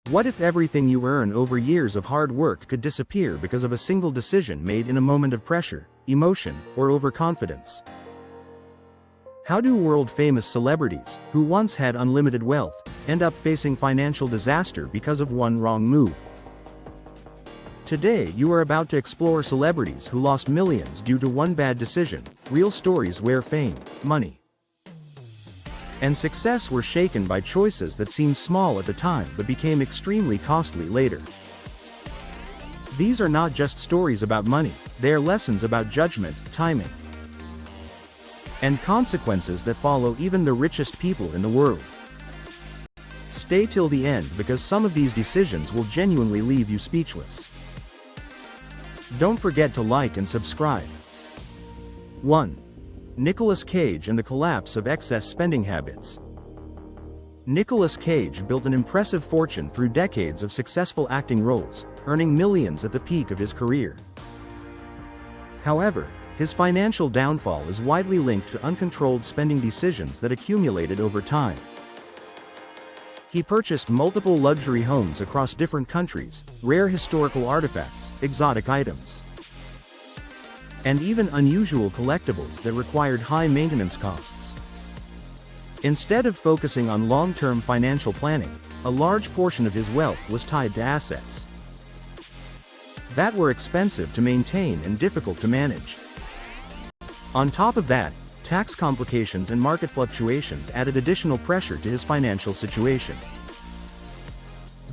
What if everything you earn over years of hard work could disappear because of a single decision made in a moment of pressure, emotion, or overconfidence? How do world-famous celebrities, who once had unlimited wealth, end up facing financial disaster because of one wrong move? Today you are about to explore celebrities who lost millions due to one bad decision, real stories where fame, money, and success were shaken by choices that seemed small at the time but became extremely costly later. These are not just stories about money, they are lessons about judgment, timing, and consequences that follow even the richest people in the world. Stay till the end because some of these decisions will genuinely leave you speechless. Don't forget to like and subscribe. 1. Nicolas Cage and the collapse of excess spending habits. Nicolas Cage built an impressive fortune through decades of successful acting roles, earning millions at the peak of his career. However, his financial downfall is widely linked to uncontrolled spending decisions that accumulated over time. He purchased multiple luxury homes across different countries, rare historical artifacts, exotic items, and even unusual collectibles that required high maintenance costs. Instead of focusing on long-term financial planning, a large portion of his wealth was tied to assets that were expensive to maintain and difficult to manage. On top of that, tax complications and market fluctuations added additional pressure to his financial situation.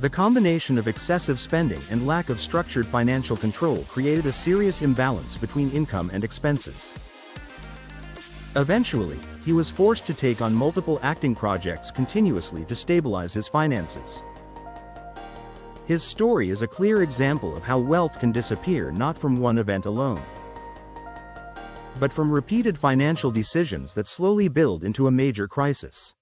The combination of excessive spending and lack of structured financial control created a serious imbalance between income and expenses. Eventually, he was forced to take on multiple acting projects continuously to stabilize his finances. His story is a clear example of how wealth can disappear not from one event alone, but from repeated financial decisions that slowly build into a major crisis.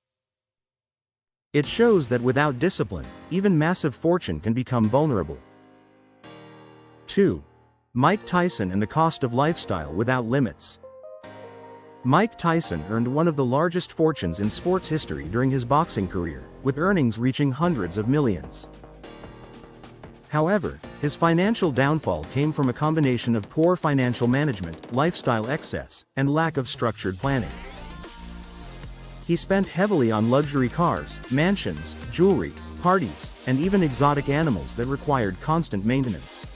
It shows that without discipline, even massive fortune can become vulnerable. 2. Mike Tyson and the cost of lifestyle without limits. Mike Tyson earned one of the largest fortunes in sports history during his boxing career, with earnings reaching hundreds of millions. However, his financial downfall came from a combination of poor financial management, lifestyle excess, and lack of structured planning. He spent heavily on luxury cars, mansions, jewelry, parties, and even exotic animals that required constant maintenance.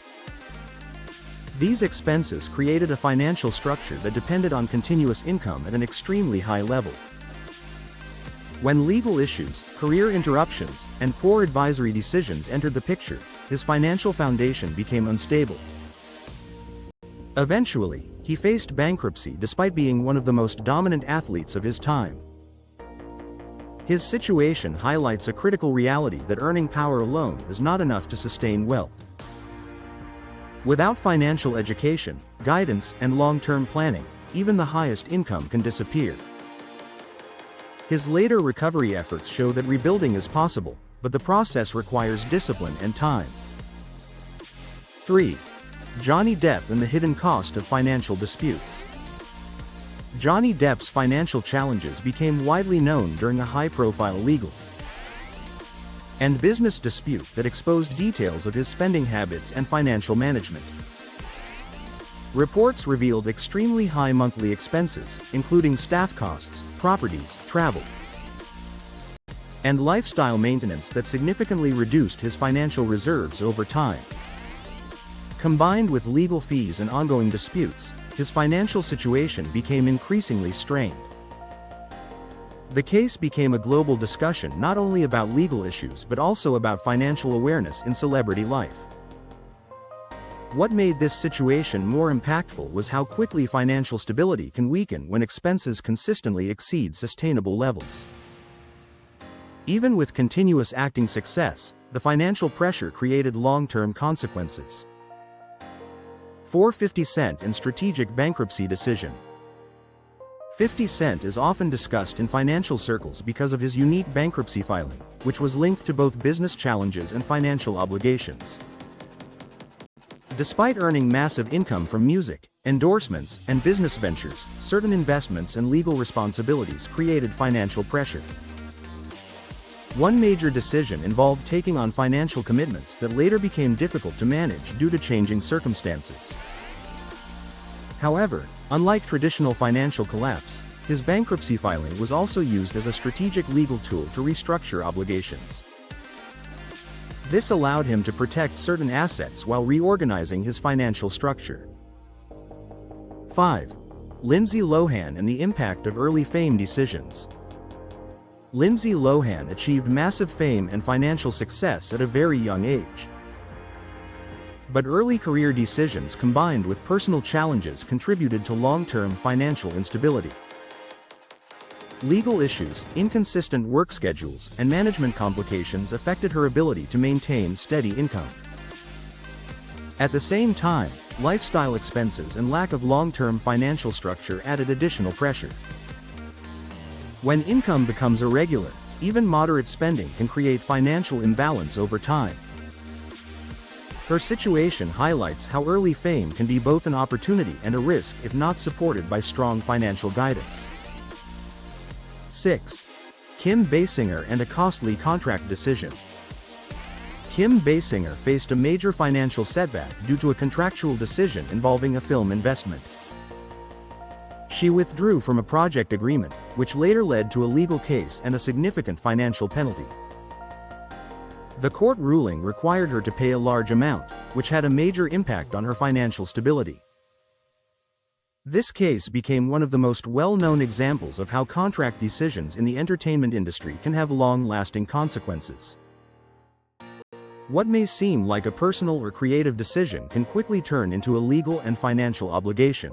These expenses created a financial structure that depended on continuous income at an extremely high level. When legal issues, career interruptions, and poor advisory decisions entered the picture, his financial foundation became unstable. Eventually, he faced bankruptcy despite being one of the most dominant athletes of his time. His situation highlights a critical reality that earning power alone is not enough to sustain wealth. Without financial education, guidance, and long-term planning, even the highest income can disappear. His later recovery efforts show that rebuilding is possible, but the process requires discipline and time. 3. Johnny Depp and the hidden cost of financial disputes. Johnny Depp's financial challenges became widely known during a high-profile legal and business dispute that exposed details of his spending habits and financial management. Reports revealed extremely high monthly expenses, including staff costs, properties, travel, and lifestyle maintenance that significantly reduced his financial reserves over time. Combined with legal fees and ongoing disputes, his financial situation became increasingly strained. The case became a global discussion not only about legal issues but also about financial awareness in celebrity life. What made this situation more impactful was how quickly financial stability can weaken when expenses consistently exceed sustainable levels. Even with continuous acting success, the financial pressure created long-term consequences. 4. 50 Cent and strategic bankruptcy decision. 50 Cent is often discussed in financial circles because of his unique bankruptcy filing, which was linked to both business challenges and financial obligations. Despite earning massive income from music, endorsements, and business ventures, certain investments and legal responsibilities created financial pressure. One major decision involved taking on financial commitments that later became difficult to manage due to changing circumstances. However, unlike traditional financial collapse, his bankruptcy filing was also used as a strategic legal tool to restructure obligations. This allowed him to protect certain assets while reorganizing his financial structure. 5. Lindsay Lohan and the impact of early fame decisions. Lindsay Lohan achieved massive fame and financial success at a very young age. But early career decisions combined with personal challenges contributed to long-term financial instability. Legal issues, inconsistent work schedules, and management complications affected her ability to maintain steady income. At the same time, lifestyle expenses and lack of long-term financial structure added additional pressure. When income becomes irregular, even moderate spending can create financial imbalance over time. Her situation highlights how early fame can be both an opportunity and a risk if not supported by strong financial guidance. 6. Kim Basinger and a costly contract decision. Kim Basinger faced a major financial setback due to a contractual decision involving a film investment. She withdrew from a project agreement, which later led to a legal case and a significant financial penalty. The court ruling required her to pay a large amount, which had a major impact on her financial stability. This case became one of the most well-known examples of how contract decisions in the entertainment industry can have long-lasting consequences. What may seem like a personal or creative decision can quickly turn into a legal and financial obligation.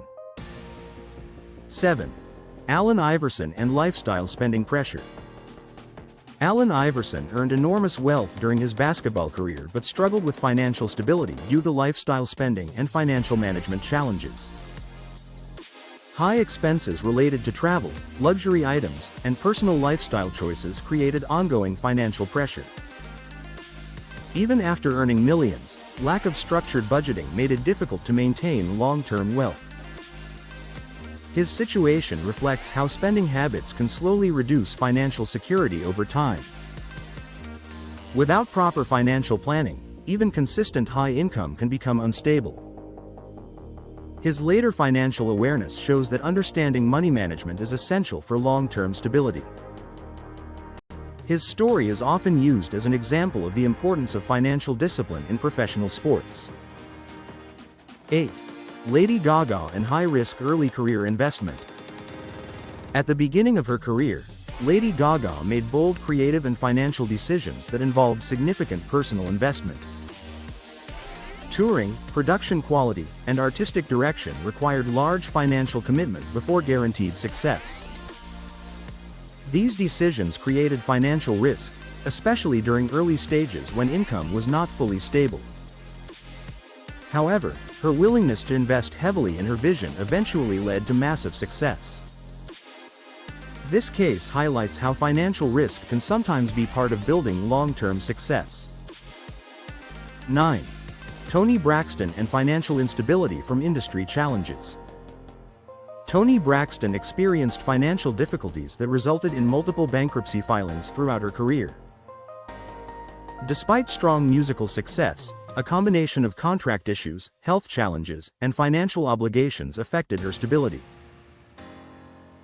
7. Allen Iverson and lifestyle spending pressure. Allen Iverson earned enormous wealth during his basketball career but struggled with financial stability due to lifestyle spending and financial management challenges. High expenses related to travel, luxury items, and personal lifestyle choices created ongoing financial pressure. Even after earning millions, lack of structured budgeting made it difficult to maintain long-term wealth. His situation reflects how spending habits can slowly reduce financial security over time. Without proper financial planning, even consistent high income can become unstable. His later financial awareness shows that understanding money management is essential for long-term stability. His story is often used as an example of the importance of financial discipline in professional sports. 8. Lady Gaga and high-risk early career investment. At the beginning of her career, Lady Gaga made bold creative and financial decisions that involved significant personal investment. Touring, production quality, and artistic direction required large financial commitment before guaranteed success. These decisions created financial risk, especially during early stages when income was not fully stable. However, her willingness to invest heavily in her vision eventually led to massive success. This case highlights how financial risk can sometimes be part of building long-term success. 9. Toni Braxton and financial instability from industry challenges. Toni Braxton experienced financial difficulties that resulted in multiple bankruptcy filings throughout her career. Despite strong musical success, a combination of contract issues, health challenges, and financial obligations affected her stability.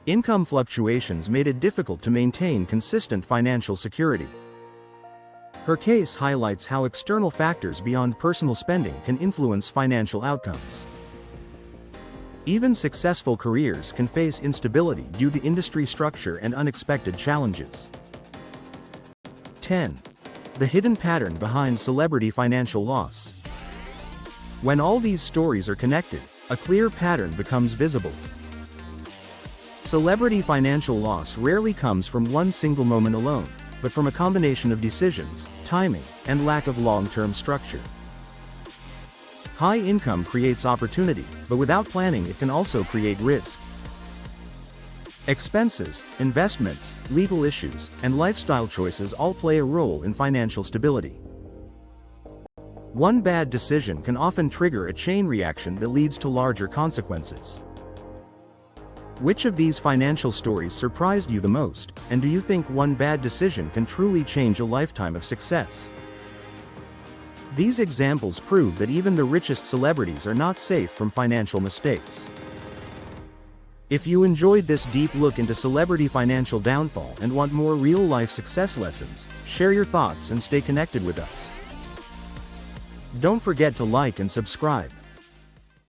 Income fluctuations made it difficult to maintain consistent financial security. Her case highlights how external factors beyond personal spending can influence financial outcomes. Even successful careers can face instability due to industry structure and unexpected challenges. 10. The hidden pattern behind celebrity financial loss. When all these stories are connected, a clear pattern becomes visible. Celebrity financial loss rarely comes from one single moment alone, but from a combination of decisions, timing, and lack of long-term structure. High income creates opportunity, but without planning it can also create risk. Expenses, investments, legal issues, and lifestyle choices all play a role in financial stability. One bad decision can often trigger a chain reaction that leads to larger consequences. Which of these financial stories surprised you the most, and do you think one bad decision can truly change a lifetime of success? These examples prove that even the richest celebrities are not safe from financial mistakes. If you enjoyed this deep look into celebrity financial downfall and want more real-life success lessons, share your thoughts and stay connected with us. Don't forget to like and subscribe.